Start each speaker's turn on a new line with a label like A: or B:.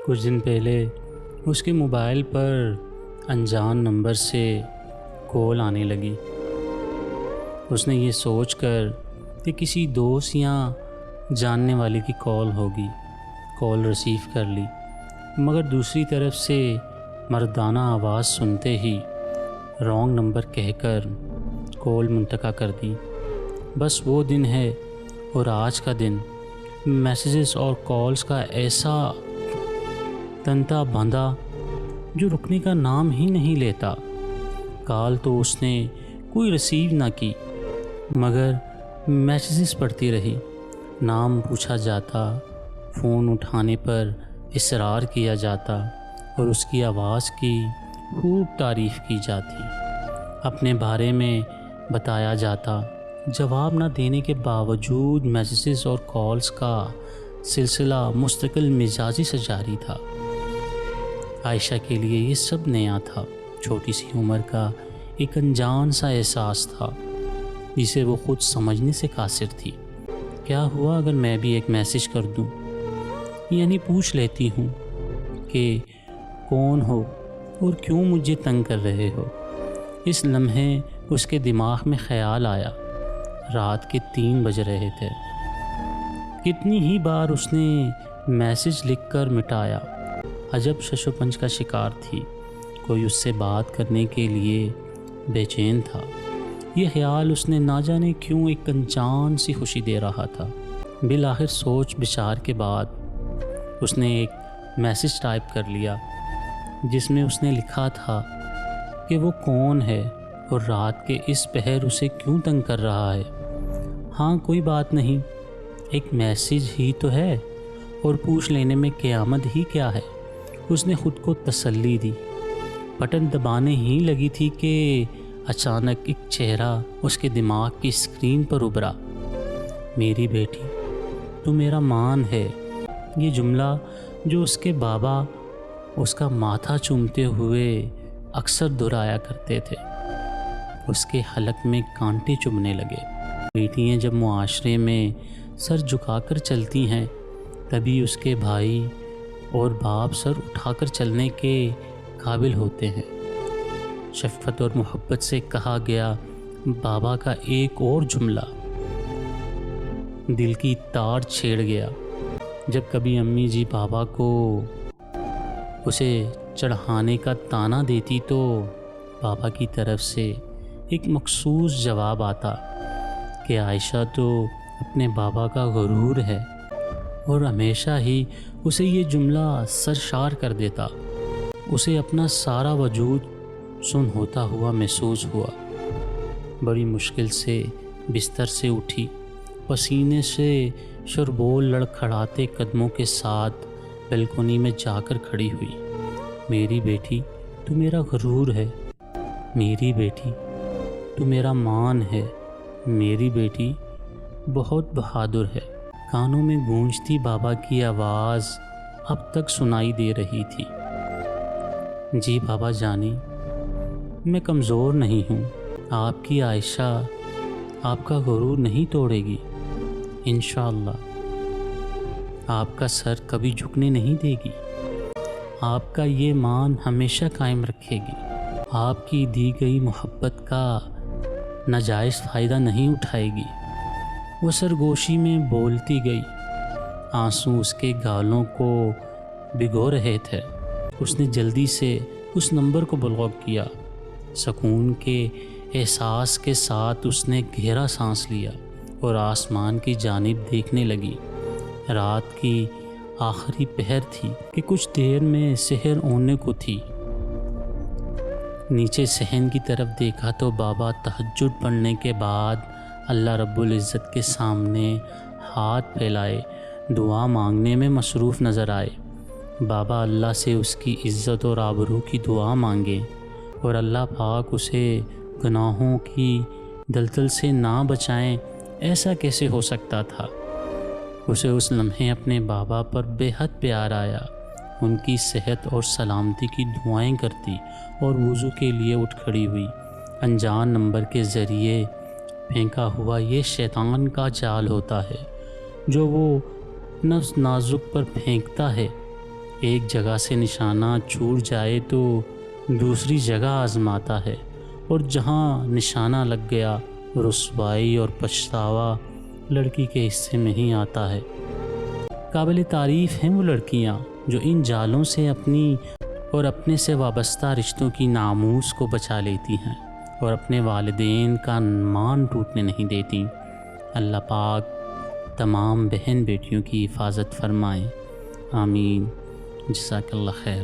A: کچھ دن پہلے اس کے موبائل پر انجان نمبر سے کال آنے لگی۔ اس نے یہ سوچ کر کہ کسی دوست یا جاننے والے کی کال ہوگی، کال ریسیو کر لی، مگر دوسری طرف سے مردانہ آواز سنتے ہی رانگ نمبر کہہ کر کال منتقل کر دی۔ بس وہ دن ہے اور آج کا دن میسیجز اور کالز کا ایسا تنتا باندھا جو رکنے کا نام ہی نہیں لیتا۔ کال تو اس نے کوئی ریسیو نہ کی، مگر میسیجز پڑھتی رہی۔ نام پوچھا جاتا، فون اٹھانے پر اصرار کیا جاتا اور اس کی آواز کی خوب تعریف کی جاتی۔ اپنے بارے میں بتایا جاتا۔ جواب نہ دینے کے باوجود میسیجز اور کالز کا سلسلہ مستقل مزاجی سے جاری تھا۔ عائشہ کے لیے یہ سب نیا تھا۔ چھوٹی سی عمر کا ایک انجان سا احساس تھا جسے وہ خود سمجھنے سے قاصر تھی۔ کیا ہوا اگر میں بھی ایک میسیج کر دوں، یعنی پوچھ لیتی ہوں کہ کون ہو اور کیوں مجھے تنگ کر رہے ہو؟ اس لمحے اس کے دماغ میں خیال آیا۔ رات کے 3 بج رہے تھے۔ کتنی ہی بار اس نے میسیج لکھ کر مٹایا۔ عجب شش و پنج کا شکار تھی۔ کوئی اس سے بات کرنے کے لیے بے چین تھا۔ یہ خیال اس نے نہ جانے کیوں ایک انجان سی خوشی دے رہا تھا۔ بالآخر سوچ بچار کے بعد اس نے ایک میسیج ٹائپ کر لیا جس میں اس نے لکھا تھا کہ وہ کون ہے اور رات کے اس پہر اسے کیوں تنگ کر رہا ہے۔ ہاں کوئی بات نہیں، ایک میسیج ہی تو ہے اور پوچھ لینے میں قیامت ہی کیا ہے۔ اس نے خود کو تسلی دی۔ بٹن دبانے ہی لگی تھی کہ اچانک ایک چہرہ اس کے دماغ کی اسکرین پر ابھرا۔ میری بیٹی، تو میرا مان ہے۔ یہ جملہ جو اس کے بابا اس کا ماتھا چومتے ہوئے اکثر دہرایا کرتے تھے، اس کے حلق میں کانٹے چبھنے لگے۔ بیٹیاں جب معاشرے میں سر جھکا کر چلتی ہیں تبھی اس کے بھائی اور باپ سر اٹھا کر چلنے کے قابل ہوتے ہیں۔ شفقت اور محبت سے کہا گیا بابا کا ایک اور جملہ دل کی تار چھیڑ گیا۔ جب کبھی امی جی بابا کو اسے چڑھانے کا طعنہ دیتی تو بابا کی طرف سے ایک مخصوص جواب آتا کہ عائشہ تو اپنے بابا کا غرور ہے، اور ہمیشہ ہی اسے یہ جملہ سرشار کر دیتا۔ اسے اپنا سارا وجود سن ہوتا ہوا محسوس ہوا۔ بڑی مشکل سے بستر سے اٹھی، پسینے سے شربول لڑکھڑاتے قدموں کے ساتھ بلکونی میں جا کر کھڑی ہوئی۔ میری بیٹی، تو میرا غرور ہے۔ میری بیٹی، تو میرا مان ہے۔ میری بیٹی بہت بہادر ہے۔ کانوں میں گونجتی بابا کی آواز اب تک سنائی دے رہی تھی۔ جی بابا جانی، میں کمزور نہیں ہوں۔ آپ کی عائشہ آپ کا غرور نہیں توڑے گی، انشاءاللہ۔ آپ کا سر کبھی جھکنے نہیں دے گی۔ آپ کا یہ مان ہمیشہ قائم رکھے گی۔ آپ کی دی گئی محبت کا ناجائز فائدہ نہیں اٹھائے گی۔ وہ سرگوشی میں بولتی گئی۔ آنسو اس کے گالوں کو بھگو رہے تھے۔ اس نے جلدی سے اس نمبر کو بلاک کیا۔ سکون کے احساس کے ساتھ اس نے گہرا سانس لیا اور آسمان کی جانب دیکھنے لگی۔ رات کی آخری پہر تھی کہ کچھ دیر میں سحر ہونے کو تھی۔ نیچے صحن کی طرف دیکھا تو بابا تہجد پڑھنے کے بعد اللہ رب العزت کے سامنے ہاتھ پھیلائے دعا مانگنے میں مصروف نظر آئے۔ بابا اللہ سے اس کی عزت اور آبرو کی دعا مانگے اور اللہ پاک اسے گناہوں کی دلدل سے نہ بچائیں، ایسا کیسے ہو سکتا تھا؟ اسے اس لمحے اپنے بابا پر بے حد پیار آیا۔ ان کی صحت اور سلامتی کی دعائیں کرتی اور وضو کے لیے اٹھ کھڑی ہوئی۔ انجان نمبر کے ذریعے پھینکا ہوا یہ شیطان کا جال ہوتا ہے جو وہ نفس نازک پر پھینکتا ہے ایک جگہ سے نشانہ چھوٹ جائے تو دوسری جگہ آزماتا ہے، اور جہاں نشانہ لگ گیا رسوائی اور پچھتاوا لڑکی کے حصے میں ہی آتا ہے۔ قابل تعریف ہیں وہ لڑکیاں جو ان جالوں سے اپنی اور اپنے سے وابستہ رشتوں کی ناموس کو بچا لیتی ہیں اور اپنے والدین کا مان ٹوٹنے نہیں دیتی۔ اللہ پاک تمام بہن بیٹیوں کی حفاظت فرمائیں، آمین۔ جزاک اللہ خیر۔